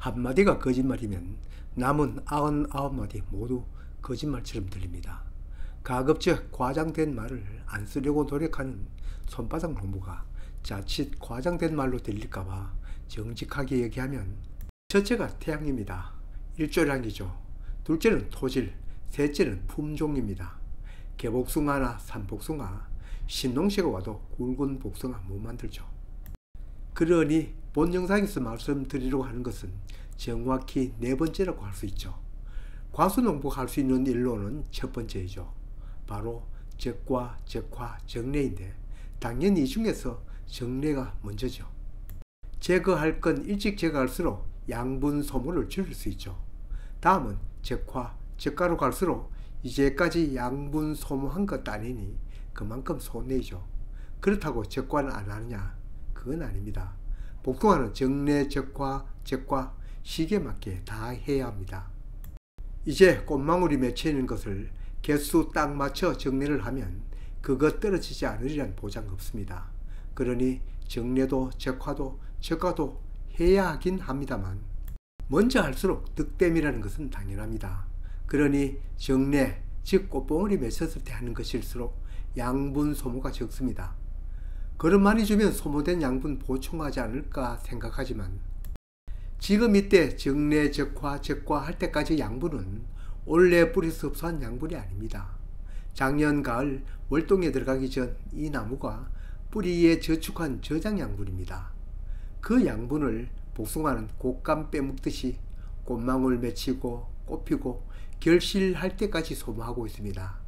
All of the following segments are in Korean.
한마디가 거짓말이면 남은 99마디 모두 거짓말처럼 들립니다. 가급적 과장된 말을 안 쓰려고 노력하는 손바닥 농부가 자칫 과장된 말로 들릴까봐 정직하게 얘기하면 첫째가 태양입니다. 일조량이죠. 둘째는 토질, 셋째는 품종입니다. 개복숭아나 산복숭아, 신농시가 와도 굵은 복숭아 못 만들죠. 그러니 본 영상에서 말씀드리려고 하는 것은 정확히 네 번째라고 할 수 있죠. 과수농부가 할 수 있는 일로는 첫 번째이죠. 바로 적과, 적화, 정례인데 당연히 이 중에서 정례가 먼저죠. 제거할 건 일찍 제거할수록 양분 소모를 줄일 수 있죠. 다음은 적화, 적가로 갈수록 이제까지 양분 소모한 것 아니니 그만큼 손해이죠. 그렇다고 적과는 안 하느냐? 그건 아닙니다. 복숭아는 정례, 적화, 적과 시기에 맞게 다 해야 합니다. 이제 꽃망울이 맺혀 있는 것을 개수 딱 맞춰 정례를 하면 그것 떨어지지 않으리란 보장 없습니다. 그러니 정례도 적화도 적과도 해야 하긴 합니다만 먼저 할수록 득템이라는 것은 당연합니다. 그러니 정례, 즉 꽃봉오리 맺혔을 때 하는 것일수록 양분 소모가 적습니다. 그릇 많이 주면 소모된 양분 보충하지 않을까 생각하지만 지금 이때 정례, 적화, 적과 할 때까지 양분은 올해 뿌리에서 흡수한 양분이 아닙니다. 작년 가을 월동에 들어가기 전 이 나무가 뿌리에 저축한 저장 양분입니다. 그 양분을 복숭아는 곶감 빼먹듯이 꽃망울 맺히고 꽃피고 결실할 때까지 소모하고 있습니다.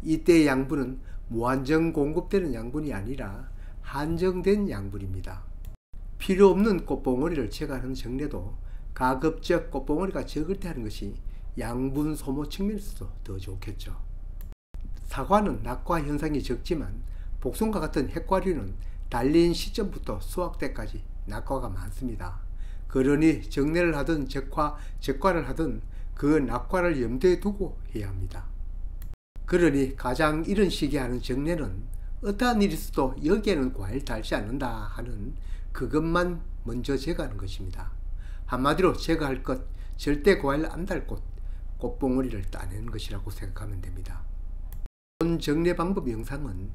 이때 양분은 무한정 공급되는 양분이 아니라 한정된 양분입니다. 필요 없는 꽃봉오리를 제거하는 정례도 가급적 꽃봉오리가 적을 때 하는 것이 양분 소모 측면에서도 더 좋겠죠. 사과는 낙과 현상이 적지만 복숭아 같은 핵과류는 달린 시점부터 수확 때까지 낙과가 많습니다. 그러니 정례를 하든 적화, 적과를 하든 그 낙과를 염두에 두고 해야 합니다. 그러니 가장 이른 시기에 하는 정례는 어떠한 일이 있어도 여기에는 과일 달지 않는다 하는 그것만 먼저 제거하는 것입니다. 한마디로 제거할 것, 절대 과일 안 달 것, 꽃봉오리를 따내는 것이라고 생각하면 됩니다. 본 정례 방법 영상은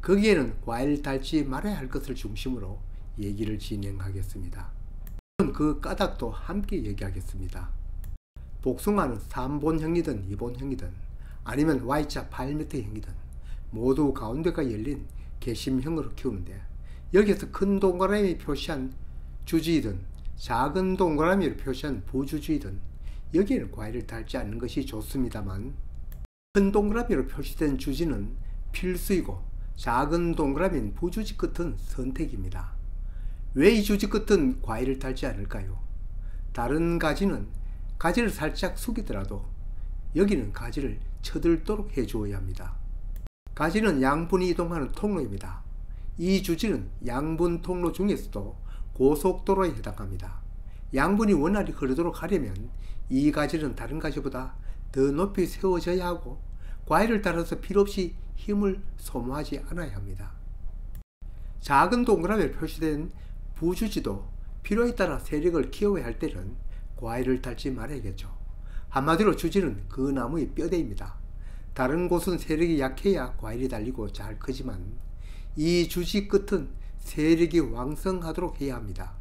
거기에는 과일 달지 말아야 할 것을 중심으로 얘기를 진행하겠습니다. 그 까닭도 함께 얘기하겠습니다. 복숭아는 3본형이든 2본형이든 아니면 Y자 8m형이든 모두 가운데가 열린 개심형으로 키우는데 여기서 큰 동그라미 표시한 주지이든 작은 동그라미를 표시한 부주지이든 여기에는 과일을 달지 않는 것이 좋습니다만 큰 동그라미로 표시된 주지는 필수이고 작은 동그라미인 부주지 끝은 선택입니다. 왜 이 주지 끝은 과일을 달지 않을까요? 다른 가지는 가지를 살짝 숙이더라도 여기는 가지를 쳐들도록 해주어야 합니다. 가지는 양분이 이동하는 통로입니다. 이 주지는 양분 통로 중에서도 고속도로에 해당합니다. 양분이 원활히 흐르도록 하려면 이 가지는 다른 가지보다 더 높이 세워져야 하고 과일을 따라서 필요없이 힘을 소모하지 않아야 합니다. 작은 동그라미에 표시된 부주지도 필요에 따라 세력을 키워야 할 때는 과일을 달지 말아야겠죠. 한마디로 주지는 그 나무의 뼈대입니다. 다른 곳은 세력이 약해야 과일이 달리고 잘 크지만 이 주지 끝은 세력이 왕성하도록 해야 합니다.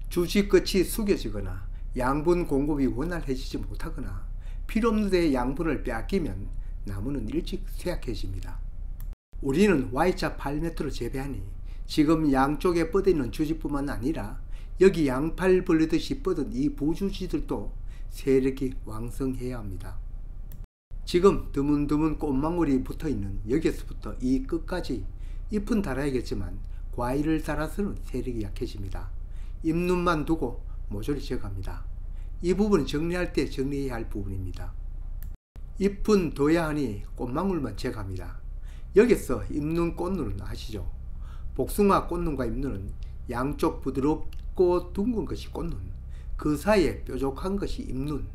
주지 끝이 숙여지거나 양분 공급이 원활해지지 못하거나 필요없는 데 양분을 빼앗기면 나무는 일찍 쇠약해집니다. 우리는 Y자 8m로 재배하니 지금 양쪽에 뻗어있는 주지뿐만 아니라 여기 양팔 벌리듯이 뻗은 이 부주지들도 세력이 왕성해야 합니다. 지금 드문드문 꽃망울이 붙어있는 여기서부터 이 끝까지 잎은 달아야겠지만 과일을 달아서는 세력이 약해집니다. 잎눈만 두고 모조리 제거합니다. 이 부분은 정리할 때 정리해야 할 부분입니다. 잎은 둬야 하니 꽃망울만 제거합니다. 여기서 잎눈 꽃눈은 아시죠? 복숭아 꽃눈과 잎눈은 양쪽 부드럽고 둥근 것이 꽃눈, 그 사이에 뾰족한 것이 잎눈,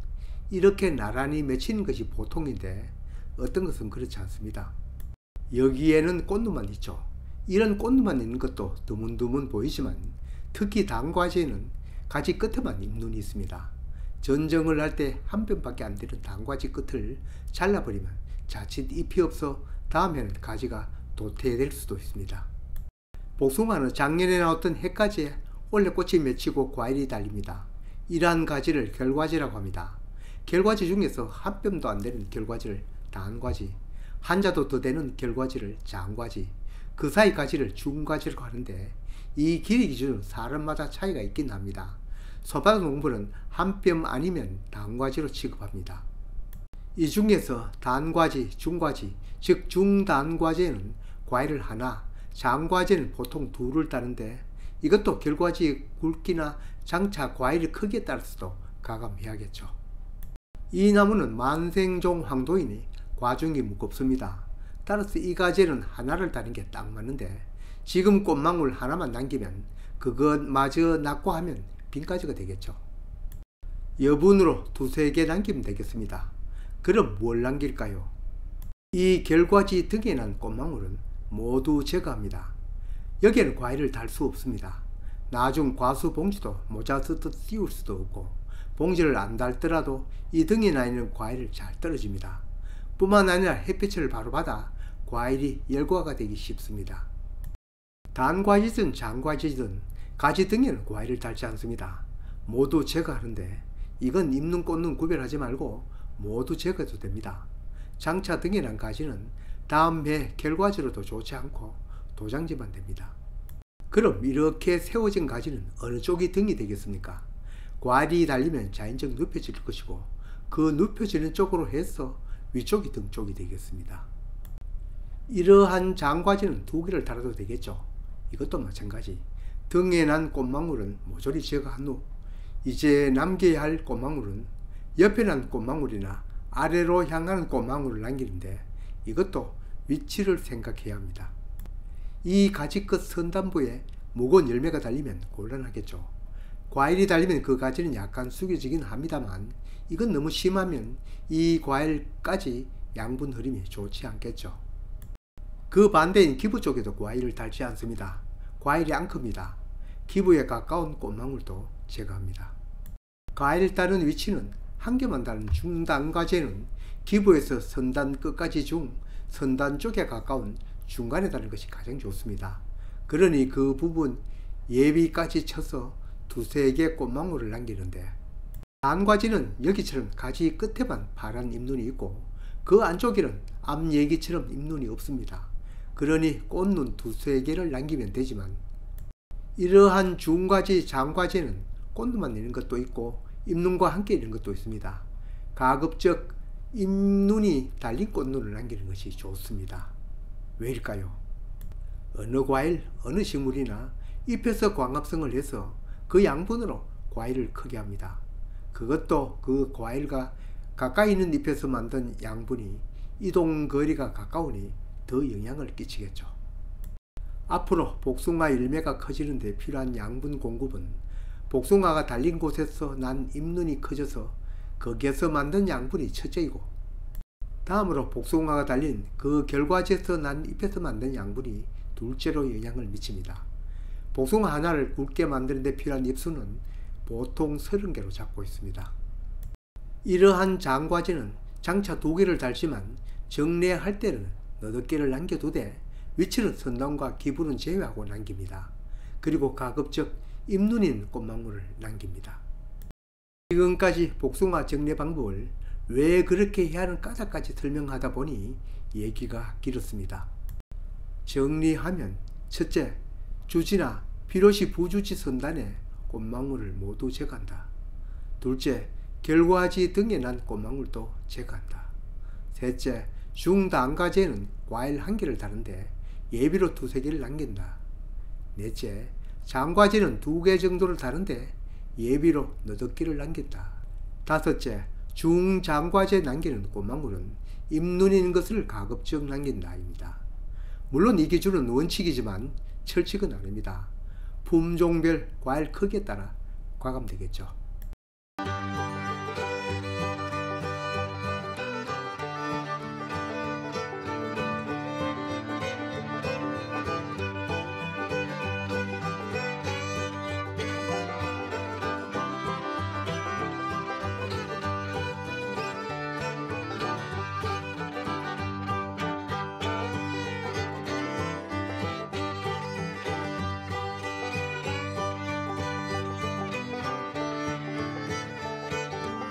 이렇게 나란히 맺히는 것이 보통인데 어떤 것은 그렇지 않습니다. 여기에는 꽃눈만 있죠. 이런 꽃눈만 있는 것도 드문드문 보이지만 특히 단과제에는 가지 끝에만 잎눈이 있습니다. 전정을 할 때 한 뼘밖에 안 되는 단과지 끝을 잘라버리면 자칫 잎이 없어 다음에는 가지가 도태될 수도 있습니다. 복숭아는 작년에 나왔던 해가지에 올해 꽃이 맺히고 과일이 달립니다. 이러한 가지를 결과지라고 합니다. 결과지 중에서 한 뼘도 안 되는 결과지를 단과지, 한 자도 더 되는 결과지를 장과지, 그 사이 가지를 중과지라고 하는데 이 길이 기준은 사람마다 차이가 있긴 합니다. 손바닥 농부는 한 뼘 아니면 단과지로 취급합니다. 이 중에서 단과지, 중과지, 즉 중단과지에는 과일을 하나, 장과지에는 보통 둘을 따는데 이것도 결과지의 굵기나 장차 과일의 크기에 따라서도 가감해야겠죠. 이 나무는 만생종 황도이니 과중이 무겁습니다. 따라서 이 가지는 하나를 따는 게 딱 맞는데 지금 꽃망울 하나만 남기면 그것마저 낙과하면 빈가지가 되겠죠. 여분으로 두세 개 남기면 되겠습니다. 그럼 뭘 남길까요? 이 결과지 등에 난 꽃망울은 모두 제거합니다. 여기에는 과일을 달 수 없습니다. 나중 과수 봉지도 모자 쓰듯 씌울 수도 없고 봉지를 안 달더라도 이 등에 나 있는 과일을 잘 떨어집니다. 뿐만 아니라 햇빛을 바로 받아 과일이 열과가 되기 쉽습니다. 단과지든 장과지든 가지 등에는 과일을 달지 않습니다. 모두 제거하는데 이건 잎눈 꽃눈 구별하지 말고 모두 제거해도 됩니다. 장차 등에 난 가지는 다음 해 결과지로도 좋지 않고 도장지만 됩니다. 그럼 이렇게 세워진 가지는 어느 쪽이 등이 되겠습니까? 과일이 달리면 자연적 눕혀질 것이고 그 눕혀지는 쪽으로 해서 위쪽이 등 쪽이 되겠습니다. 이러한 장과지는 두 개를 달아도 되겠죠. 이것도 마찬가지. 등에 난 꽃망울은 모조리 제거한 후 이제 남겨야 할 꽃망울은 옆에 난 꽃망울이나 아래로 향하는 꽃망울을 남기는데 이것도 위치를 생각해야 합니다. 이 가지 끝 선단부에 무거운 열매가 달리면 곤란하겠죠. 과일이 달리면 그 가지는 약간 숙여지긴 합니다만 이건 너무 심하면 이 과일까지 양분 흐름이 좋지 않겠죠. 그 반대인 기부 쪽에도 과일을 달지 않습니다. 과일이 안 큽니다. 기부에 가까운 꽃망울도 제거합니다. 과일 따는 위치는 한 개만 다른 중단과지에는 기부에서 선단 끝까지 중, 선단 쪽에 가까운 중간에 다는 것이 가장 좋습니다. 그러니 그 부분 예비까지 쳐서 두세 개 꽃망울을 남기는데 단과지는 여기처럼 가지 끝에만 파란 잎눈이 있고 그 안쪽에는 앞얘기처럼 잎눈이 없습니다. 그러니 꽃눈 두세 개를 남기면 되지만 이러한 중과지, 장과지는 꽃눈만 있는 것도 있고 잎눈과 함께 있는 것도 있습니다. 가급적 잎눈이 달린 꽃눈을 남기는 것이 좋습니다. 왜일까요? 어느 과일, 어느 식물이나 잎에서 광합성을 해서 그 양분으로 과일을 크게 합니다. 그것도 그 과일과 가까이 있는 잎에서 만든 양분이 이동거리가 가까우니 더 영향을 끼치겠죠. 앞으로 복숭아 열매가 커지는 데 필요한 양분 공급은 복숭아가 달린 곳에서 난 잎눈이 커져서 거기에서 만든 양분이 첫째이고 다음으로 복숭아가 달린 그 결과지에서 난 잎에서 만든 양분이 둘째로 영향을 미칩니다. 복숭아 하나를 굵게 만드는 데 필요한 잎수는 보통 30개로 잡고 있습니다. 이러한 장과지는 장차 2개를 달지만 정례할 때는 8개를 남겨두되 위치는 선단과 기부는 제외하고 남깁니다. 그리고 가급적 잎눈인 꽃망울을 남깁니다. 지금까지 복숭아 정례 방법을 왜 그렇게 해야 하는 까닭까지 설명하다 보니 얘기가 길었습니다. 정리하면 첫째, 주지나 필요시 부주지 선단에 꽃망울을 모두 제거한다. 둘째, 결과지 등에 난 꽃망울도 제거한다. 셋째, 중단과지에는 과일 1개를 다는데 예비로 2-3개를 남긴다. 넷째, 장과지는 2개 정도를 다는데 예비로 8개를 남긴다. 다섯째, 중장과지에 남기는 꽃망울은 잎눈 있는 것을 가급적 남긴다입니다. 물론 이 기준은 원칙이지만 철칙은 아닙니다. 품종별 과일 크기에 따라 과감되겠죠.